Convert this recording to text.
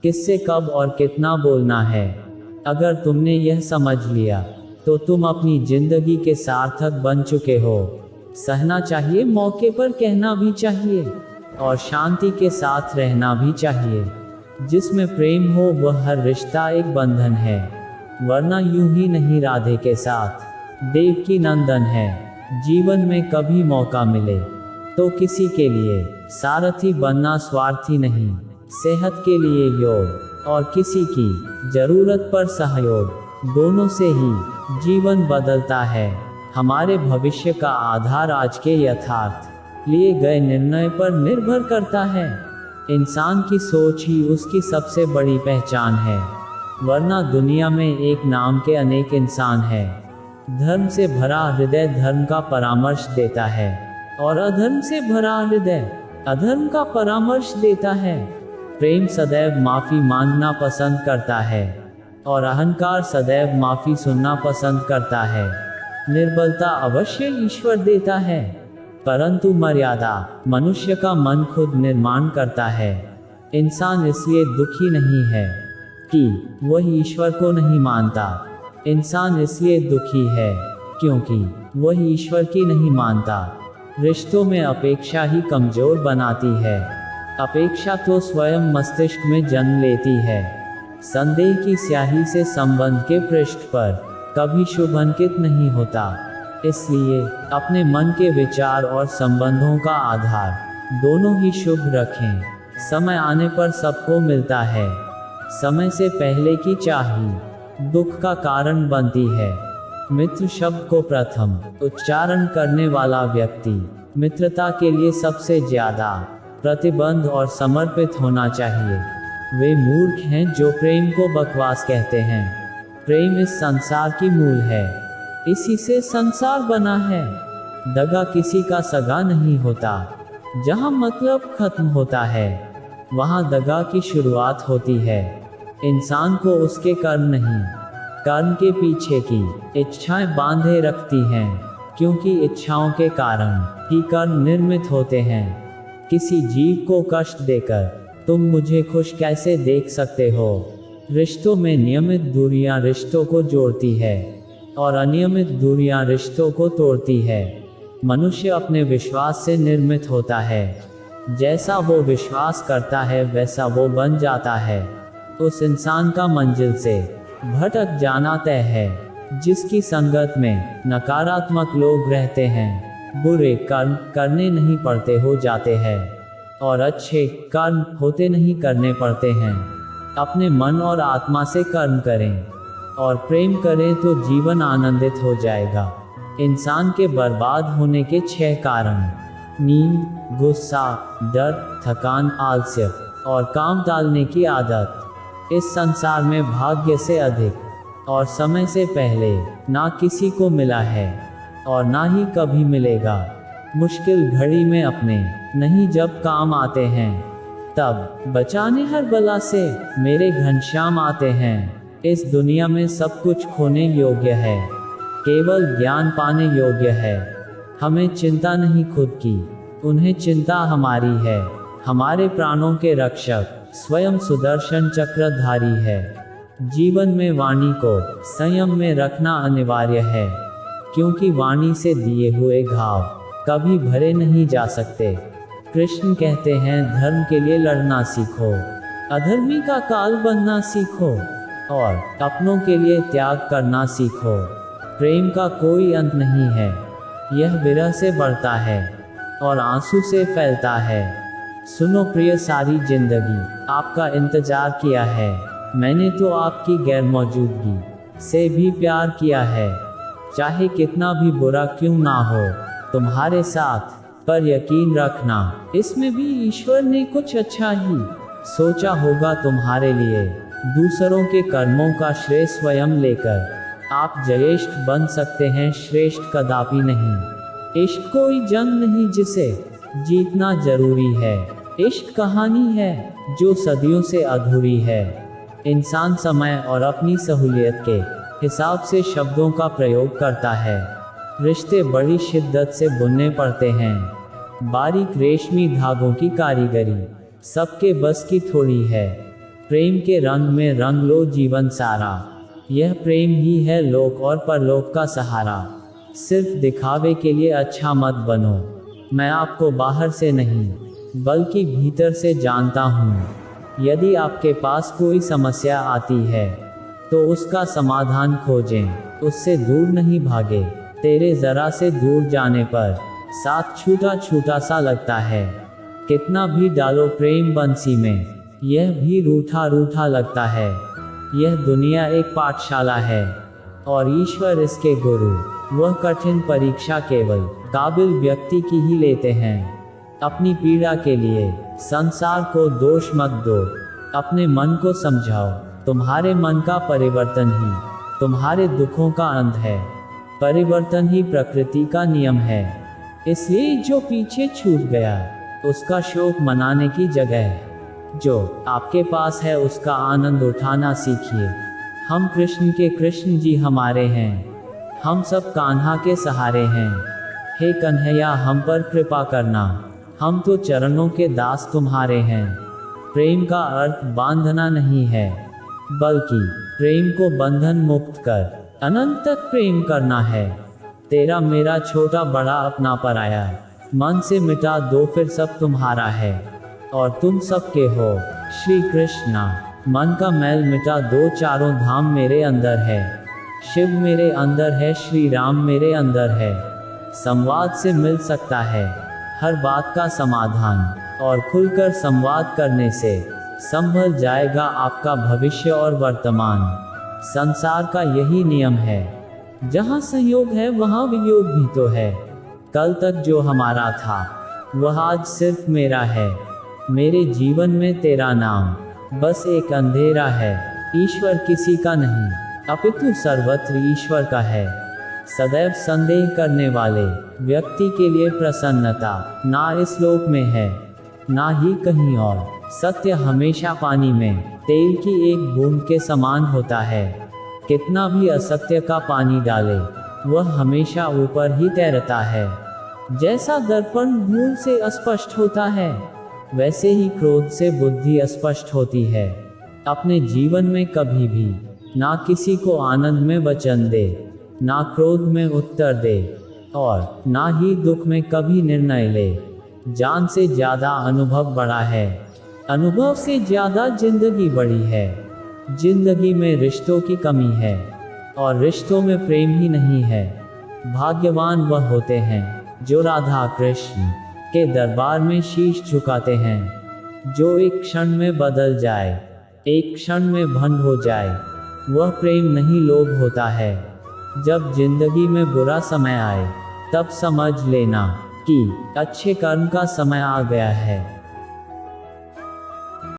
किससे कब और कितना बोलना है। अगर तुमने यह समझ लिया तो तुम अपनी जिंदगी के सार्थक बन चुके हो। सहना चाहिए, मौके पर कहना भी चाहिए, और शांति के साथ रहना भी चाहिए। जिसमें प्रेम हो वह हर रिश्ता एक बंधन है, वरना यूं ही नहीं राधे के साथ देवकी नंदन है। जीवन में कभी मौका मिले तो किसी के लिए सारथी बनना स्वार्थी नहीं, सेहत के लिए योग और किसी की जरूरत पर सहयोग, दोनों से ही जीवन बदलता है। हमारे भविष्य का आधार आज के यथार्थ लिए गए निर्णय पर निर्भर करता है। इंसान की सोच ही उसकी सबसे बड़ी पहचान है, वरना दुनिया में एक नाम के अनेक इंसान हैं। धर्म से भरा हृदय धर्म का परामर्श देता है, और अधर्म से भरा हृदय अधर्म का परामर्श देता है। प्रेम सदैव माफी मांगना पसंद करता है, और अहंकार सदैव माफी सुनना पसंद करता है। निर्बलता अवश्य ईश्वर देता है, परंतु मर्यादा मनुष्य का मन खुद निर्माण करता है। इंसान इसलिए दुखी नहीं है कि वह ईश्वर को नहीं मानता, इंसान इसलिए दुखी है क्योंकि वह ईश्वर की नहीं मानता। रिश्तों में अपेक्षा ही कमजोर बनाती है। अपेक्षा तो स्वयं मस्तिष्क में जन्म लेती है। संदेह की स्याही से संबंध के पृष्ठ पर कभी शुभ अंकित नहीं होता। इसलिए अपने मन के विचार और संबंधों का आधार दोनों ही शुभ रखें। समय आने पर सबको मिलता है, समय से पहले की चाही दुख का कारण बनती है। मित्र शब्द को प्रथम उच्चारण करने वाला व्यक्ति मित्रता के लिए सबसे ज्यादा प्रतिबद्ध और समर्पित होना चाहिए। वे मूर्ख हैं जो प्रेम को बकवास कहते हैं। प्रेम इस संसार की मूल है, इसी से संसार बना है। दगा किसी का सगा नहीं होता। जहाँ मतलब खत्म होता है वहाँ दगा की शुरुआत होती है। इंसान को उसके कर्म नहीं, कर्म के पीछे की इच्छाएं बांधे रखती हैं, क्योंकि इच्छाओं के कारण ही कर्म निर्मित होते हैं। किसी जीव को कष्ट देकर तुम मुझे खुश कैसे देख सकते हो। रिश्तों में नियमित दूरियां रिश्तों को जोड़ती है, और अनियमित दूरियां रिश्तों को तोड़ती है। मनुष्य अपने विश्वास से निर्मित होता है। जैसा वो विश्वास करता है वैसा वो बन जाता है। उस इंसान का मंजिल से भटक जाना तय है। जिसकी संगत में नकारात्मक लोग रहते हैं, बुरे कर्म करने नहीं पड़ते हो जाते हैं, और अच्छे कर्म होते नहीं करने पड़ते हैं। अपने मन और आत्मा से कर्म करें और प्रेम करें तो जीवन आनंदित हो जाएगा। इंसान के बर्बाद होने के 6 कारण: नींद, गुस्सा, डर, थकान, आलस्य और काम टालने की आदत। इस संसार में भाग्य से अधिक और समय से पहले ना किसी को मिला है और ना ही कभी मिलेगा। मुश्किल घड़ी में अपने नहीं जब काम आते हैं, तब बचाने हर बला से मेरे घनश्याम आते हैं। इस दुनिया में सब कुछ खोने योग्य है, केवल ज्ञान पाने योग्य है। हमें चिंता नहीं खुद की, उन्हें चिंता हमारी है। हमारे प्राणों के रक्षक स्वयं सुदर्शन चक्रधारी है। जीवन में वाणी को संयम में रखना अनिवार्य है, क्योंकि वाणी से दिए हुए घाव कभी भरे नहीं जा सकते। कृष्ण कहते हैं, धर्म के लिए लड़ना सीखो, अधर्मी का काल बनना सीखो, और अपनों के लिए त्याग करना सीखो। प्रेम का कोई अंत नहीं है, यह विरह से बढ़ता है और आंसू से फैलता है। सुनो प्रिय, सारी जिंदगी आपका इंतजार किया है। मैंने तो आपकी गैर मौजूदगी से भी प्यार किया है। चाहे कितना भी बुरा क्यों ना हो तुम्हारे साथ, पर यकीन रखना इसमें भी ईश्वर ने कुछ अच्छा ही सोचा होगा तुम्हारे लिए। दूसरों के कर्मों का श्रेय स्वयं लेकर आप जयेष्ठ बन सकते हैं, श्रेष्ठ कदापि नहीं। इश्क कोई जंग नहीं जिसे जीतना जरूरी है। इश्क कहानी है जो सदियों से अधूरी है। इंसान समय और अपनी सहूलियत के हिसाब से शब्दों का प्रयोग करता है। रिश्ते बड़ी शिद्दत से बुनने पड़ते हैं। बारीक रेशमी धागों की कारीगरी सबके बस की थोड़ी है। प्रेम के रंग में रंग लो जीवन सारा। यह प्रेम ही है लोक और परलोक का सहारा। सिर्फ दिखावे के लिए अच्छा मत बनो। मैं आपको बाहर से नहीं बल्कि भीतर से जानता हूँ। यदि आपके पास कोई समस्या आती है तो उसका समाधान खोजें, उससे दूर नहीं भागे। तेरे जरा से दूर जाने पर साथ छूटा छूटा सा लगता है। कितना भी डालो प्रेम बंसी में, यह भी रूठा रूठा लगता है। यह दुनिया एक पाठशाला है और ईश्वर इसके गुरु। वह कठिन परीक्षा केवल काबिल व्यक्ति की ही लेते हैं। अपनी पीड़ा के लिए संसार को दोष मत दो। अपने मन को समझाओ, तुम्हारे मन का परिवर्तन ही तुम्हारे दुखों का अंत है। परिवर्तन ही प्रकृति का नियम है। इसलिए जो पीछे छूट गया उसका शोक मनाने की जगह जो आपके पास है उसका आनंद उठाना सीखिए। हम कृष्ण के कृष्ण जी हमारे हैं। हम सब कान्हा के सहारे हैं। हे कन्हैया हम पर कृपा करना, हम तो चरणों के दास तुम्हारे हैं। प्रेम का अर्थ बांधना नहीं है बल्कि प्रेम को बंधन मुक्त कर अनंत तक प्रेम करना है। तेरा मेरा छोटा बड़ा अपना पराया मन से मिटा दो, फिर सब तुम्हारा है और तुम सबके हो। श्री कृष्णा मन का मैल मिटा दो, चारों धाम मेरे अंदर है। शिव मेरे अंदर है, श्री राम मेरे अंदर है। संवाद से मिल सकता है हर बात का समाधान और खुलकर संवाद करने से संभल जाएगा आपका भविष्य और वर्तमान। संसार का यही नियम है, जहाँ संयोग है वहाँ वियोग भी तो है। कल तक जो हमारा था वह आज सिर्फ मेरा है। मेरे जीवन में तेरा नाम बस एक अंधेरा है। ईश्वर किसी का नहीं अपितु सर्वत्र ईश्वर का है। सदैव संदेह करने वाले व्यक्ति के लिए प्रसन्नता ना इस लोक में है ना ही कहीं और। सत्य हमेशा पानी में तेल की एक बूंद के समान होता है। कितना भी असत्य का पानी डाले वह हमेशा ऊपर ही तैरता है। जैसा दर्पण धूल से अस्पष्ट होता है वैसे ही क्रोध से बुद्धि अस्पष्ट होती है। अपने जीवन में कभी भी ना किसी को आनंद में वचन दे, ना क्रोध में उत्तर दे और ना ही दुख में कभी निर्णय ले। जान से ज्यादा अनुभव बड़ा है, अनुभव से ज्यादा जिंदगी बड़ी है। जिंदगी में रिश्तों की कमी है और रिश्तों में प्रेम ही नहीं है। भाग्यवान वह होते हैं जो राधा कृष्ण के दरबार में शीश झुकाते हैं। जो एक क्षण में बदल जाए, एक क्षण में भंग हो जाए, वह प्रेम नहीं लोभ होता है। जब जिंदगी में बुरा समय आए तब समझ लेना कि अच्छे कर्म का समय आ गया है।